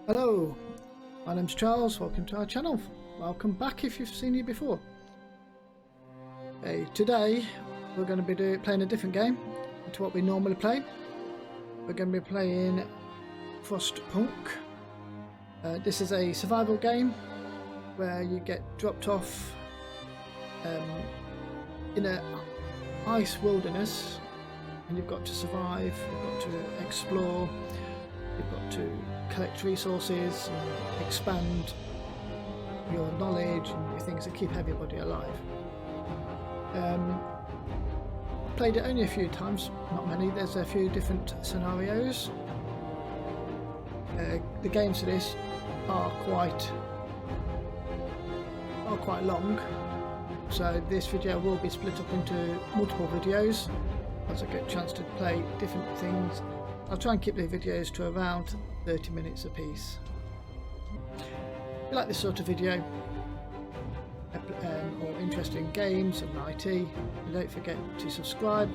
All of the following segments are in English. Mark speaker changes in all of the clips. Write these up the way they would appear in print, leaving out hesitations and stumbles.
Speaker 1: Hello, my name's Charles. Welcome to our channel. Welcome back if you've seen me before. Today we're going to be playing a different game to what we normally play. We're going to be playing Frostpunk. This is a survival game where you get dropped off in an ice wilderness and you've got to survive, you've got to explore, you've got to collect resources and expand your knowledge and your things that keep everybody alive. Played it only a few times, not many. There's a few different scenarios. The games for this are quite long, so this video will be split up into multiple videos as I get a chance to play different things. I'll try and keep the videos to around 30 minutes a piece. If you like this sort of video or interesting games and IT, don't forget to subscribe,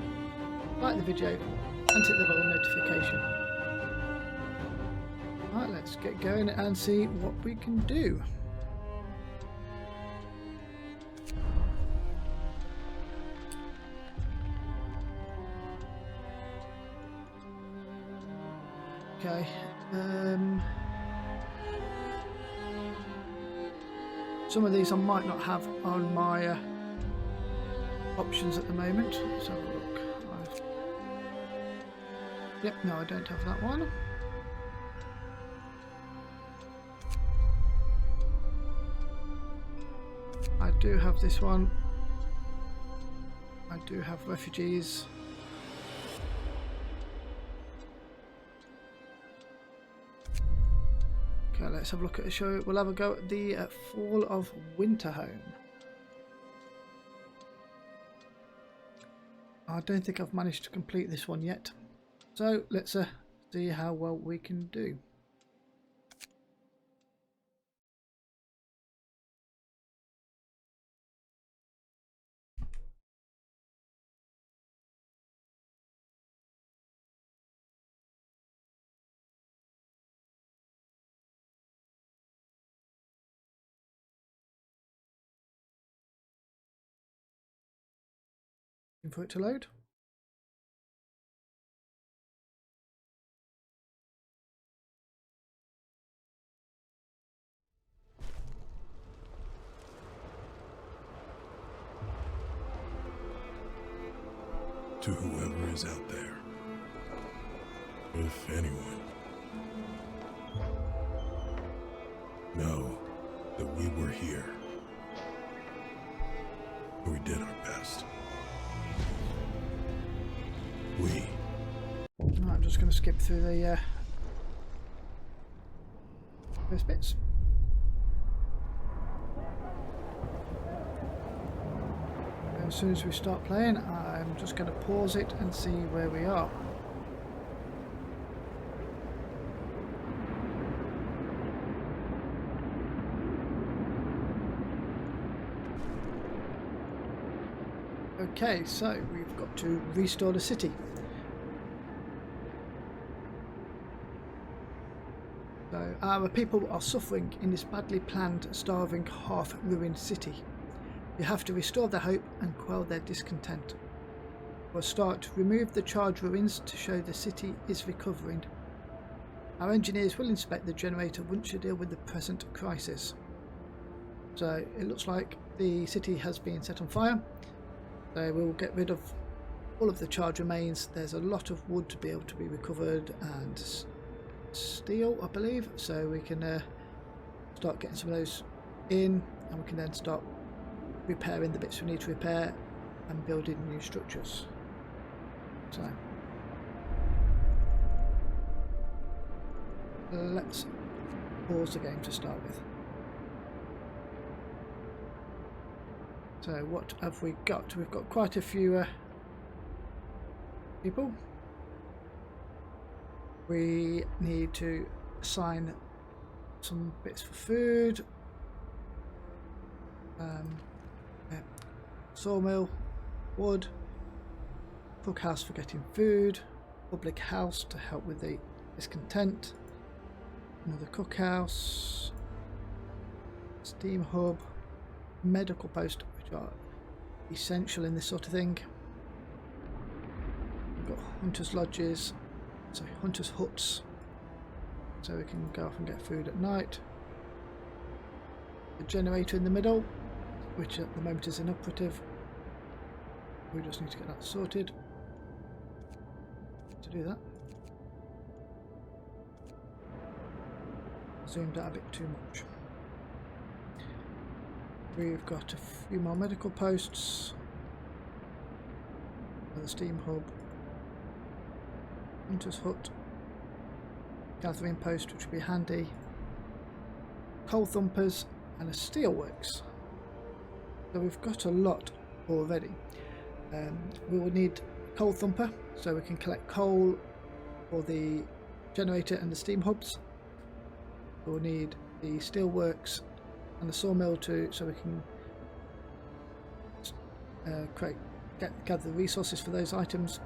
Speaker 1: like the video and hit the bell notification. Right, let's get going and see what we can do. Okay, some of these I might not have on my options at the moment. Let's have a look. Yep, no, I don't have that one. I do have this one. I do have refugees. Okay, let's have a look at the show. We'll have a go at the Fall of Winterhome. I don't think I've managed to complete this one yet, so let's see how well we can do. Waiting for it to load.
Speaker 2: To whoever is out there, if anyone, know that we were here. We did our best. Right,
Speaker 1: I'm just going to skip through the those bits. As soon as we start playing, I'm just going to pause it and see where we are. Okay, so we've got to restore the city. So our people are suffering in this badly planned, starving, half-ruined city. You have to restore their hope and quell their discontent. For a start, remove the charred ruins to show the city is recovering. Our engineers will inspect the generator once you deal with the present crisis. So it looks like the city has been set on fire. So we'll get rid of all of the charred remains. There's a lot of wood to be able to be recovered and steel, I believe. So we can start getting some of those in, and we can then start repairing the bits we need to repair and building new structures. So let's pause the game to start with. So what have we got? We've got quite a few people. We need to assign some bits for food. Sawmill, wood, cookhouse for getting food, public house to help with the discontent, Another cookhouse, steam hub, medical post, which are essential in this sort of thing. We've got hunters' lodges, sorry, hunters' huts, so we can go off and get food at night. The generator in the middle, which at the moment is inoperative. We just need to get that sorted. To do that, zoomed out a bit too much. We've got a few more medical posts, the steam hub, hunter's hut, gathering post, which would be handy, coal thumpers, and a steelworks. So we've got a lot already. We will need coal thumper, so we can collect coal for the generator and the steam hubs. We'll need the steelworks and the sawmill so we can gather the resources for those items.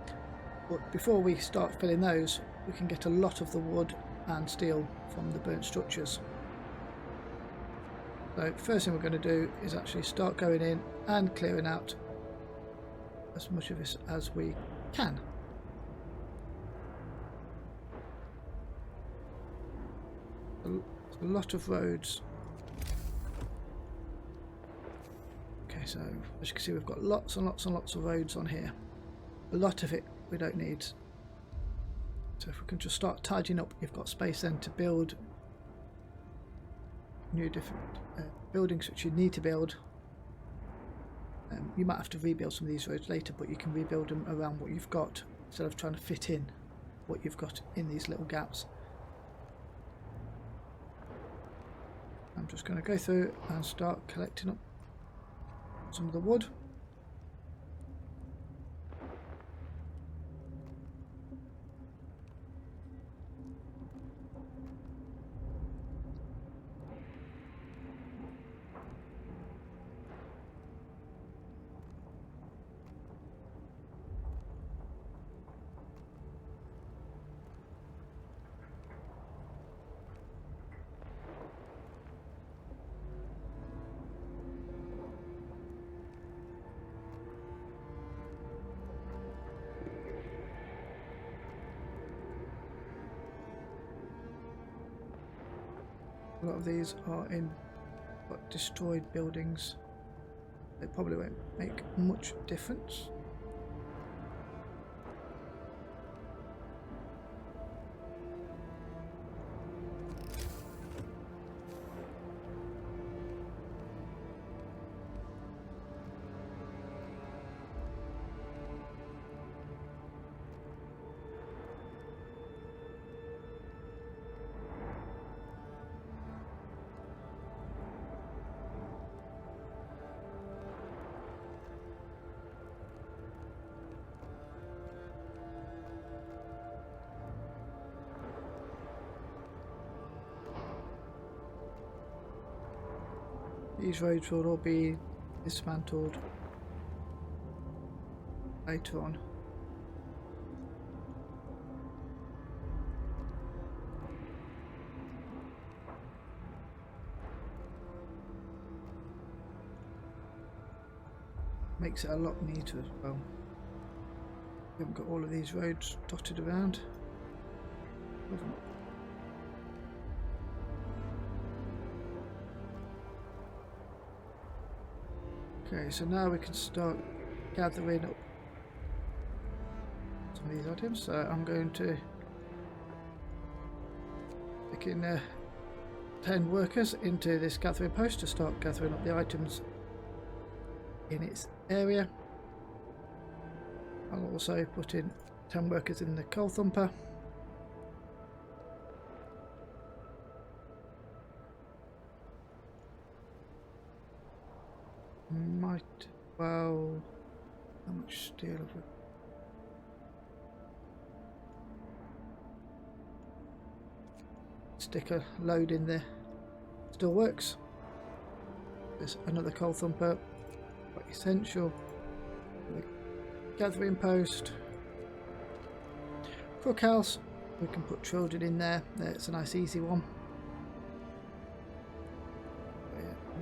Speaker 1: But before we start filling those, we can get a lot of the wood and steel from the burnt structures. So first thing we're going to do is actually start going in and clearing out as much of this as we can. A lot of roads. Okay, so as you can see, we've got lots and lots and lots of roads on here. A lot of it we don't need. So if we can just start tidying up, you've got space then to build new different buildings which you need to build. You might have to rebuild some of these roads later, but you can rebuild them around what you've got instead of trying to fit in what you've got in these little gaps. I'm just going to go through and start collecting up some of the wood. A lot of these are in destroyed buildings. They probably won't make much difference. These roads will all be dismantled later on. Makes it a lot neater as well. We haven't got all of these roads dotted around. Okay, so now we can start gathering up some of these items. So I'm going to stick in 10 workers into this gathering post to start gathering up the items in its area. I'll also put in 10 workers in the coal thumper. Might well. How much steel have we? Stick a load in there. Still works. There's another coal thumper. Quite essential. Gathering post. Cookhouse. We can put children in there. It's a nice easy one.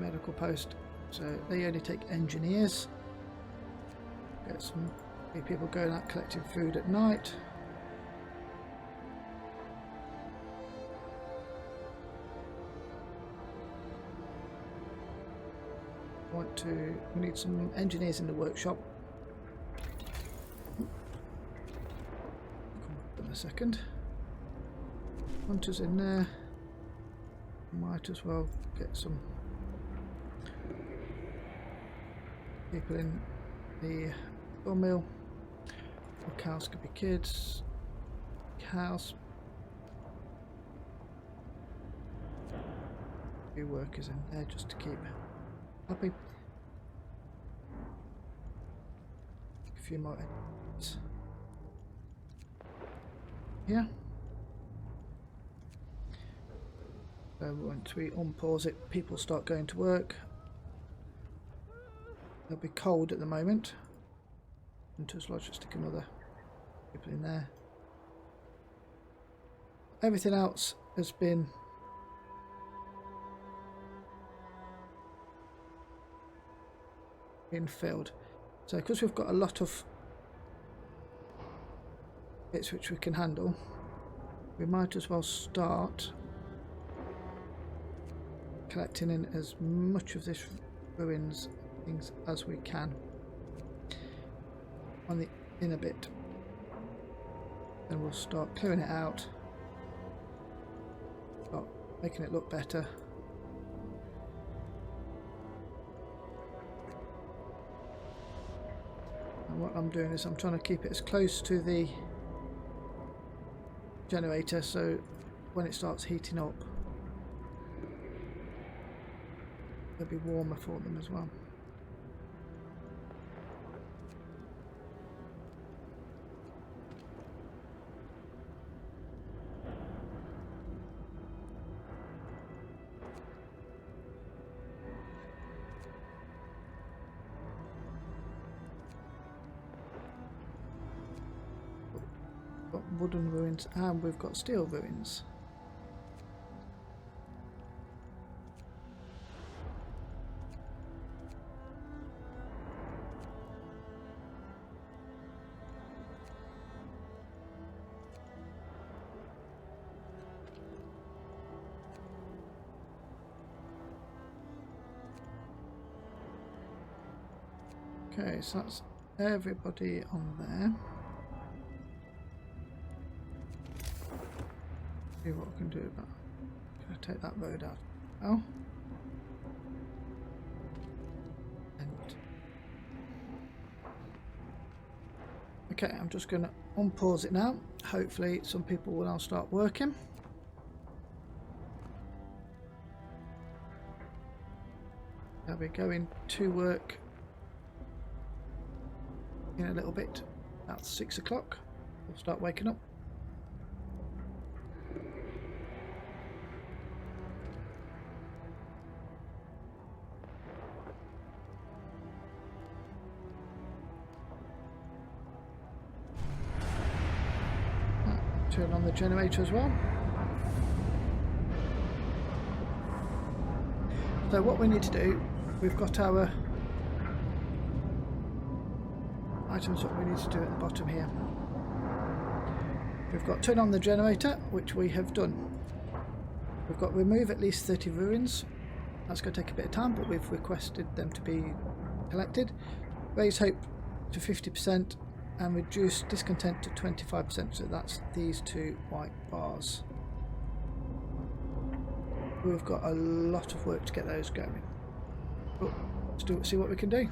Speaker 1: medical post, so they only take engineers. Get some people going out collecting food at night. We need some engineers in the workshop. Come up in a second. Hunters in there. Might as well get some people in the sawmill. Or cows could be kids. Cows. A few workers in there just to keep happy. A few more engines. Yeah. So once we unpause it, people start going to work. It'll be cold at the moment. Hunters Lodge, just stick another people in there. Everything else has been filled. So because we've got a lot of bits which we can handle, we might as well start collecting in as much of this ruins things as we can on the inner bit. Then we'll start clearing it out, start making it look better. And what I'm doing is I'm trying to keep it as close to the generator so when it starts heating up it'll be warmer for them as well. Got wooden ruins and we've got steel ruins. Okay, so that's everybody on there. See what we can do about it. Can I take that road out? Oh. And okay, I'm just going to unpause it now. Hopefully some people will now start working. I'll be going to work in a little bit. About 6 o'clock. We'll start waking up. Turn on the generator as well. So what we need to do, we've got our items what we need to do at the bottom here. We've got turn on the generator, which we have done. We've got remove at least 30 ruins. That's going to take a bit of time, but we've requested them to be collected. Raise hope to 50%. And reduce discontent to 25%, so that's these two white bars. We've got a lot of work to get those going. But let's see what we can do.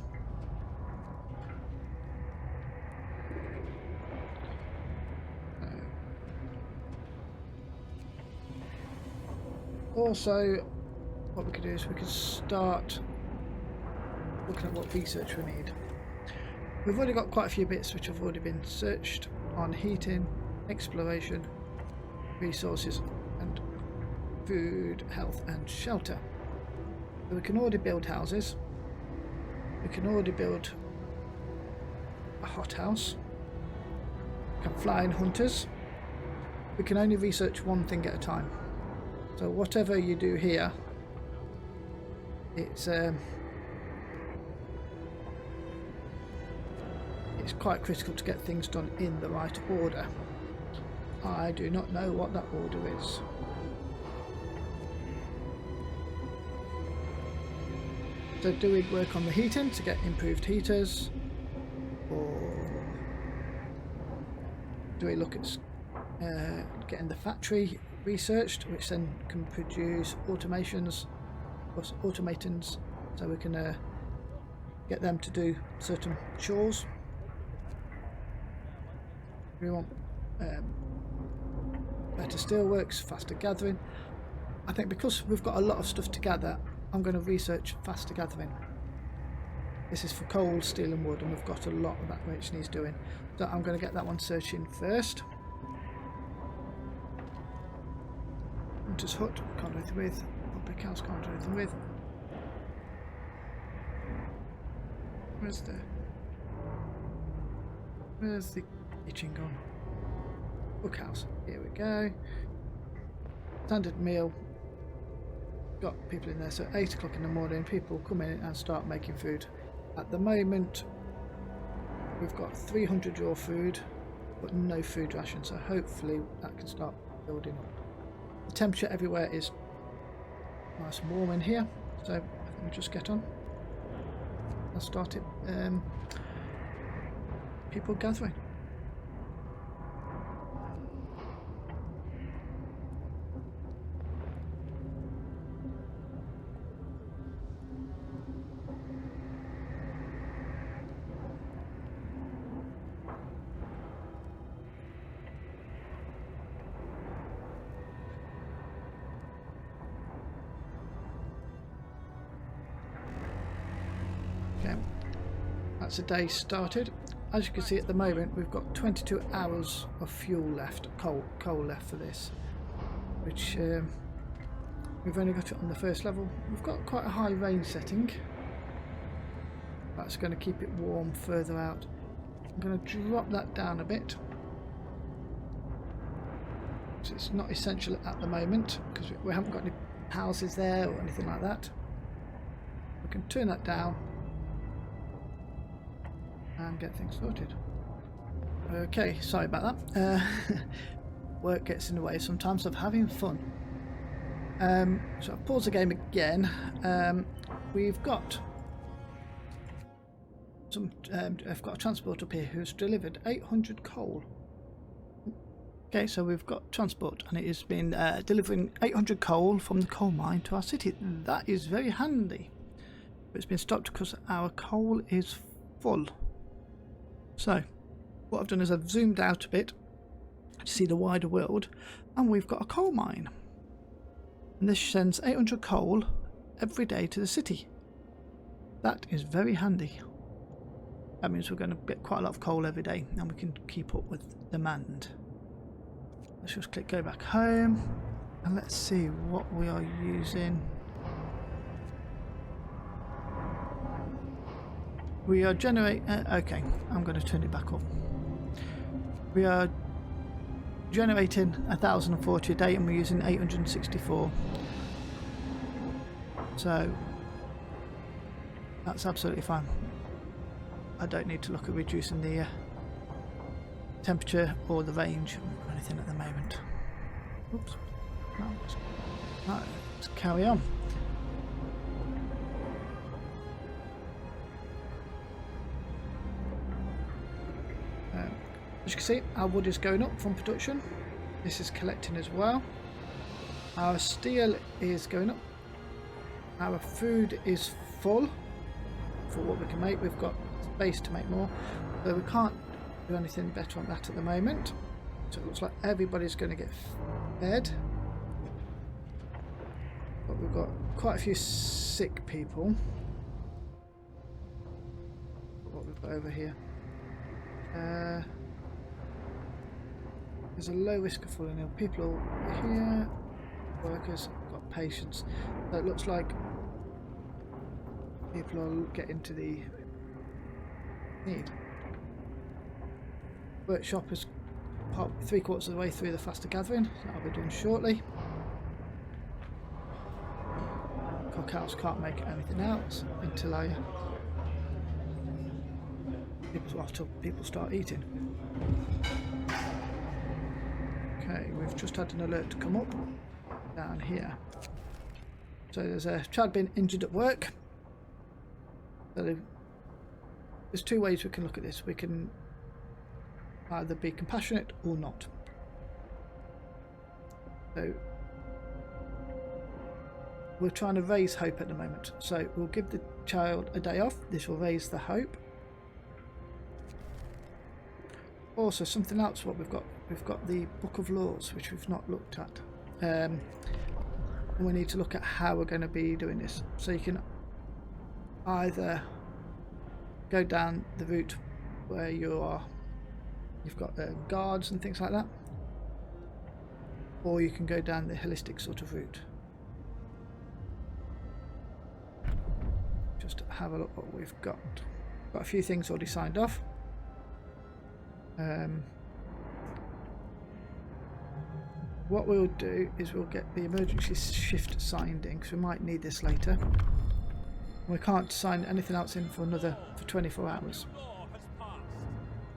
Speaker 1: Also, what we can do is we can start looking at what research we need. We've already got quite a few bits which have already been searched on heating, exploration, resources and food, health and shelter. So we can already build houses, we can already build a hothouse, we can fly in hunters, we can only research one thing at a time. So whatever you do here it's quite critical to get things done in the right order. I do not know what that order is. So do we work on the heating to get improved heaters, or do we look at getting the factory researched, which then can produce automatons, so we can get them to do certain chores? We want better steelworks, faster gathering. I think because we've got a lot of stuff to gather, I'm going to research faster gathering. This is for coal, steel and wood, and we've got a lot of that which needs doing. So I'm going to get that one searching first. Hunter's hut, can't do anything with. Public house, can't do anything with. Where's the kitchen gone? Cookhouse, here we go. Standard meal. Got people in there, so 8 o'clock in the morning people come in and start making food. At the moment we've got 300 raw food but no food ration, so hopefully that can start building up. The temperature everywhere is nice and warm in here, so I think we'll just get on. I'll start it. People gathering. Okay, that's the day started. As you can see at the moment we've got 22 hours of fuel left, coal left for this, which we've only got it on the first level. We've got quite a high range setting. That's going to keep it warm further out. I'm going to drop that down a bit. So it's not essential at the moment because we haven't got any houses there or anything like that. We can turn that down and get things sorted. Okay, sorry about that. Work gets in the way sometimes of having fun. So I've paused the game again. We've got I've got a transport up here who's delivered 800 coal. Okay, so we've got transport and it has been delivering 800 coal from the coal mine to our city. That is very handy. But it's been stopped because our coal is full. So what I've done is I've zoomed out a bit to see the wider world, and we've got a coal mine. And this sends 800 coal every day to the city. That is very handy. That means we're going to get quite a lot of coal every day and we can keep up with demand. Let's just click go back home and let's see what we are using. We are okay, I'm going to turn it back up. We are generating 1,040 a day and we're using 864. So that's absolutely fine. I don't need to look at reducing the temperature or the range or anything at the moment. Oops. No, let's carry on. As you can see, our wood is going up from production. This is collecting as well. Our steel is going up. Our food is full for what we can make. We've got space to make more, so we can't do anything better on that at the moment. So it looks like everybody's going to get fed. But we've got quite a few sick people. What we've got over here. There's a low risk of falling ill. People here, workers, got patients. So it looks like people are getting to the need. Workshop is 3/4 of the way through the faster gathering, so that'll be done shortly. cookhouse, can't make anything else until people start eating. Okay, we've just had an alert come up down here. So there's a child being injured at work. So there's two ways we can look at this. We can either be compassionate or not. So we're trying to raise hope at the moment. So we'll give the child a day off. This will raise the hope. Also, something else what we've got the Book of Laws, which we've not looked at. And we need to look at how we're going to be doing this. So you can either go down the route where you've got guards and things like that, or you can go down the holistic sort of route. Just have a look what we've got. Got a few things already signed off. What we'll do is we'll get the emergency shift signed in, because we might need this later. We can't sign anything else in for 24 hours.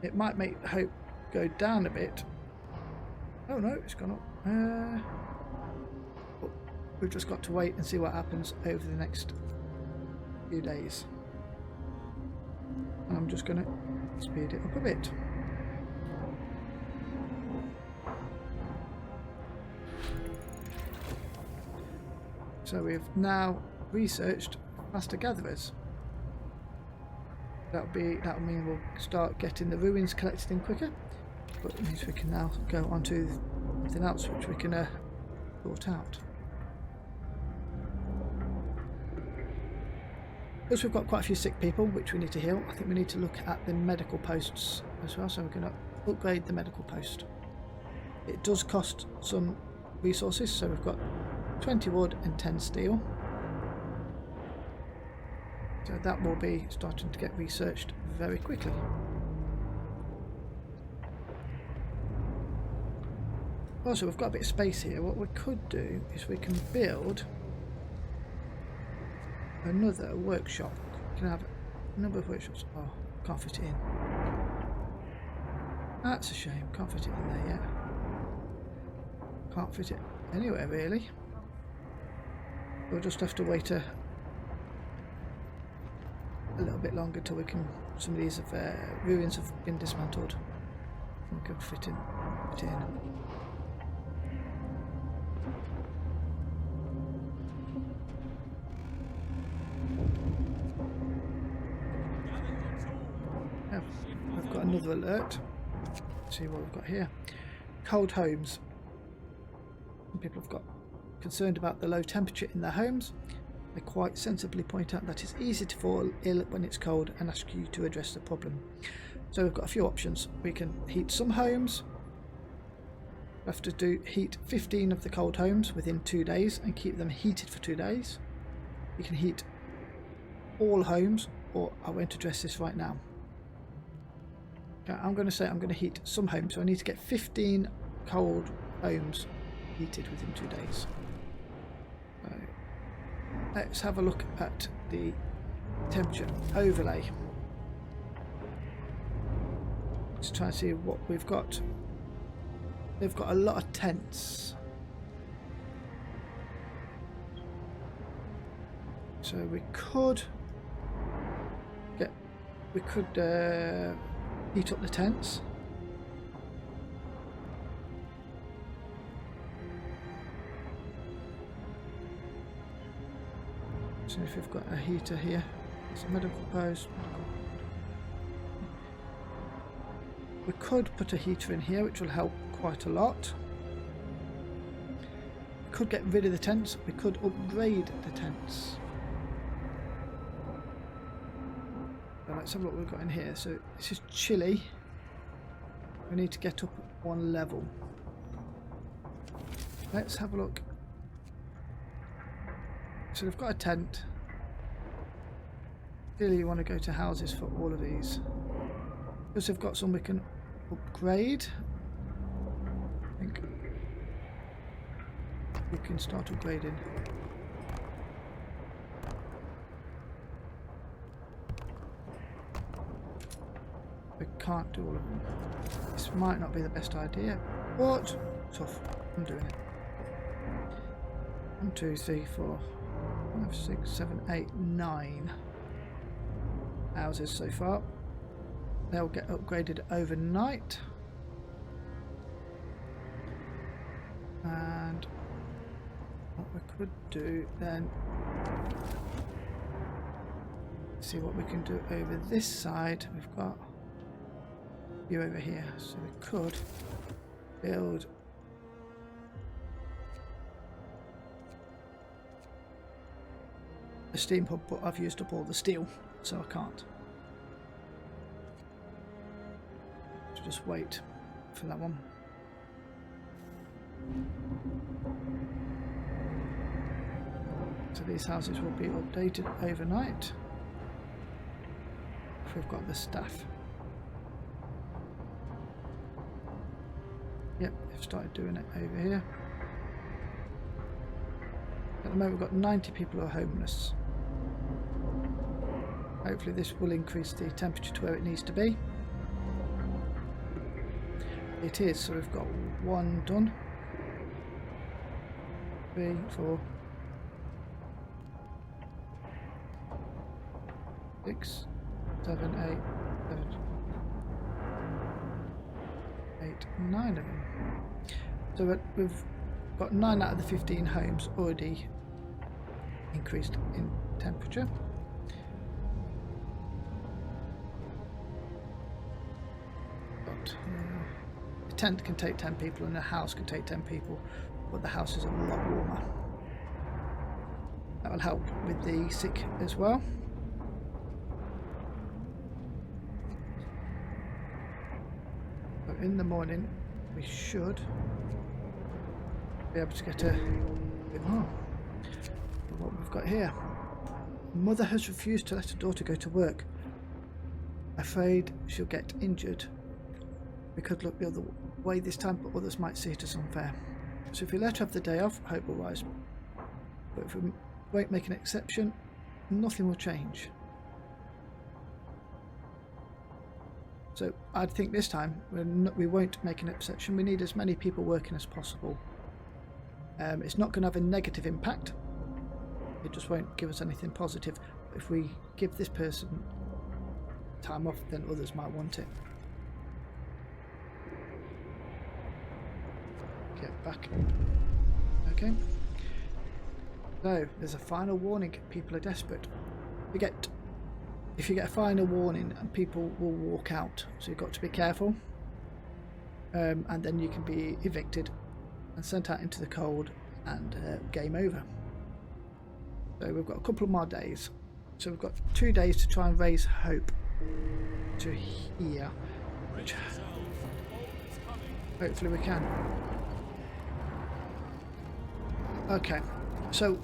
Speaker 1: It might make hope go down a bit. Oh no, it's gone up. But we've just got to wait and see what happens over the next few days. And I'm just going to speed it up a bit. So we've now researched master gatherers. That will mean we'll start getting the ruins collected in quicker, but it means we can now go on to something else which we can sort out. Because we've got quite a few sick people which we need to heal, I think we need to look at the medical posts as well, so we're going to upgrade the medical post. It does cost some resources, so we've got 20 wood and 10 steel. So that will be starting to get researched very quickly. Also, we've got a bit of space here. What we could do is we can build another workshop. We can have a number of workshops. Oh, can't fit it in. That's a shame. Can't fit it in there yet. Can't fit it anywhere really. We'll just have to wait a little bit longer till we can. Some of these ruins have been dismantled. We can fit in. I've got another alert. Let's see what we've got here. Cold homes. Some people have got concerned about the low temperature in their homes. They quite sensibly point out that it's easy to fall ill when it's cold and ask you to address the problem. So we've got a few options. We can heat some homes. We have to heat 15 of the cold homes within 2 days and keep them heated for 2 days. You can heat all homes, or I won't address this right now. Okay, I'm going to say I'm going to heat some homes, so I need to get 15 cold homes heated within 2 days. Let's have a look at the temperature overlay. Let's try and see what we've got. They've got a lot of tents. So we could heat up the tents. So if we've got a heater here, it's a medical post. We could put a heater in here, which will help quite a lot. We could get rid of the tents. We could upgrade the tents. So let's have a look what we've got in here. So this is chilly. We need to get up one level. Let's have a look. So they've got a tent. Clearly you want to go to houses for all of these. Because they've got some we can upgrade. I think we can start upgrading. can't do all of them. This might not be the best idea, but tough. I'm doing it. 1, 2, 3, 4, 5, 6, 7, 8, 9 houses so far. They'll get upgraded overnight. And what we could do then, see what we can do over this side. We've got you over here, so we could build a steam pump, but I've used up all the steel, so I can't. So just wait for that one. So these houses will be updated overnight if we've got the staff. Yep, they've started doing it over here. At the moment we've got 90 people who are homeless. Hopefully this will increase the temperature to where it needs to be. It is, so we've got 1 done. 3, 4, 6, 7, 8, 9 of them. So we've got 9 out of the 15 homes already increased in temperature. But a tent can take 10 people and a house can take 10 people, but the house is a lot warmer. That will help with the sick as well. So in the morning we should be able to get a bit more. What we've got here. Mother has refused to let her daughter go to work. Afraid she'll get injured. We could look the other way this time, but others might see it as unfair. So if we let her have the day off, hope will rise. But if we won't make an exception, nothing will change. So I think this time we won't make an exception. We need as many people working as possible. It's not going to have a negative impact. It just won't give us anything positive. If we give this person time off, then others might want it. Get back. Okay. So there's a final warning. People are desperate. If you get a final warning, and people will walk out. So you've got to be careful. And then you can be evicted and sent out into the cold, and game over. So we've got a couple of more days. So we've got 2 days to try and raise hope to here, which hopefully we can. Okay, so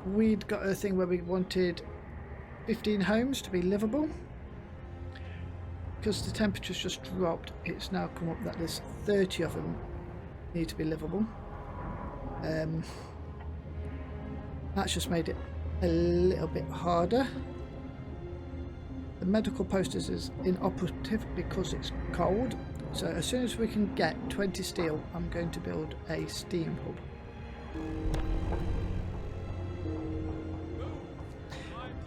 Speaker 1: we'd got a thing where we wanted 15 homes to be livable. Because the temperature's just dropped, it's now come up that there's 30 of them need to be livable. That's just made it a little bit harder. The medical post is inoperative because it's cold. So as soon as we can get 20 steel, I'm going to build a steam hub.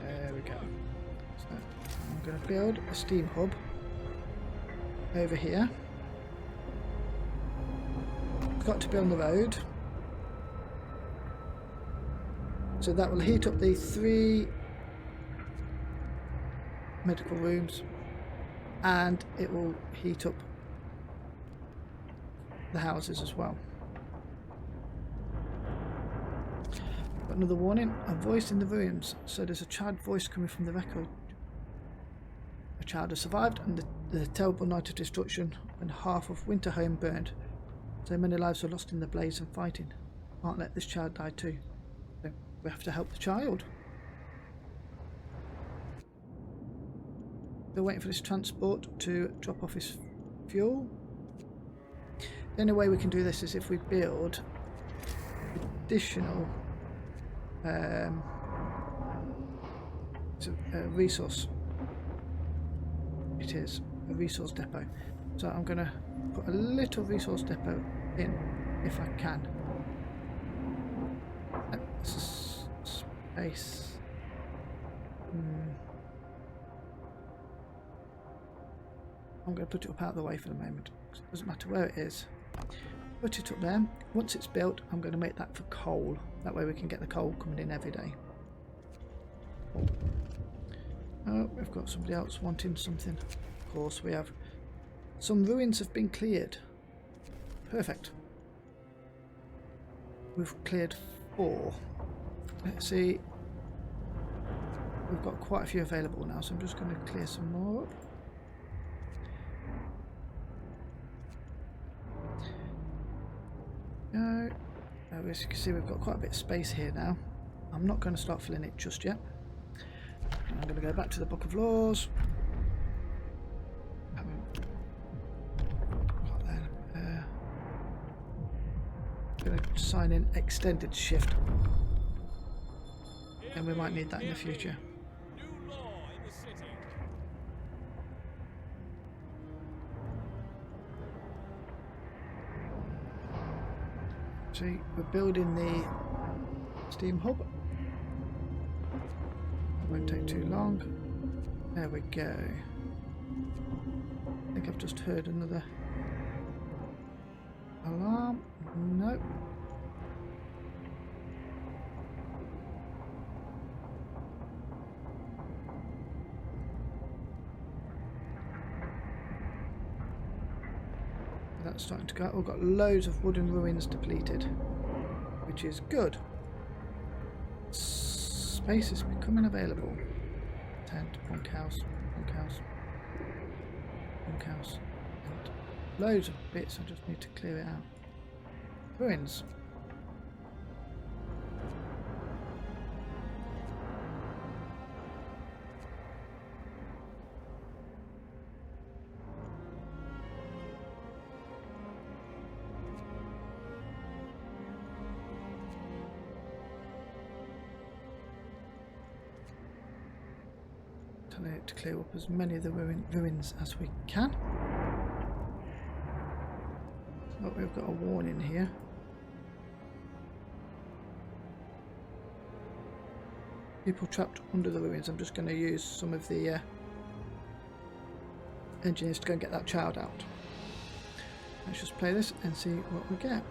Speaker 1: There we go. So I'm going to build a steam hub over here. It's got to be on the road. So that will heat up the 3 medical rooms, and it will heat up the houses as well. Got another warning, a voice in the rooms. So there's a child voice coming from the record. A child has survived, and the terrible night of destruction when half of Winterhome burned. So many lives were lost in the blaze and fighting. Can't let this child die too. So we have to help the child. They're waiting for this transport to drop off his fuel. The only way we can do this is if we build additional resource It is a resource depot. So I'm going to put a little resource depot in if I can. Space. I'm going to put it up out of the way for the moment. It doesn't matter where it is. Put it up there. Once it's built, I'm going to make that for coal. That way we can get the coal coming in every day. Oh, we've got somebody else wanting something. Of course we have. Some ruins have been cleared. Perfect. We've cleared 4. Let's see. We've got quite a few available now, so I'm just going to clear some more up. As you can see, we've got quite a bit of space here now. I'm not going to start filling it just yet. I'm going to go back to the Book of Laws. I'm going to sign in extended shift, and we might need that in the future. See, we're building the steam hub. It won't take too long. There we go. I think I've just heard another alarm. Nope. That's starting to go. We've got loads of wooden ruins depleted, which is good. Space is becoming available. Tent, bunkhouse, bunkhouse, bunkhouse, and loads of bits. I just need to clear it out. Ruins. To clear up as many of the ruins as we can. Oh, we've got a warning here. People trapped under the ruins. I'm just going to use some of the engineers to go and get that child out. Let's just play this and see what we get.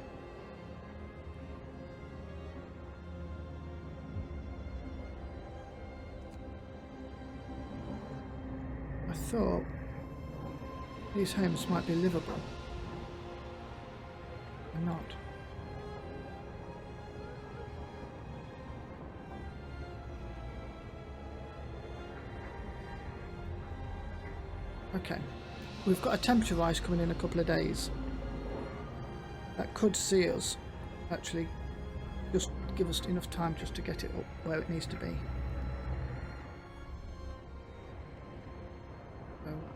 Speaker 1: I thought these homes might be livable. They're not. Okay, we've got a temperature rise coming in a couple of days. That could see us actually just give us enough time just to get it up where it needs to be.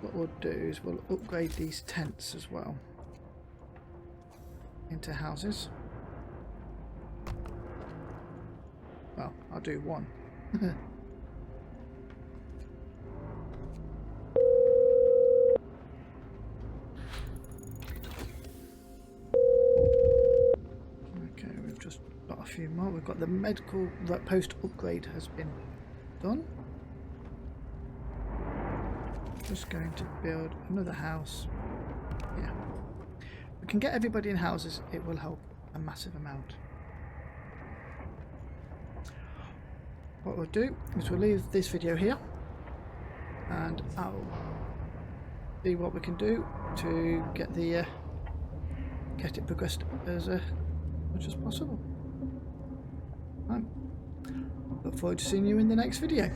Speaker 1: What we'll do is we'll upgrade these tents as well into houses. Well, I'll do one. Okay, we've just got a few more. We've got the medical post upgrade has been done. Just going to build another house. Yeah, we can get everybody in houses. It will help a massive amount. What we'll do is we'll leave this video here, and I'll see what we can do to get the get it progressed as much as possible. Look forward to seeing you in the next video.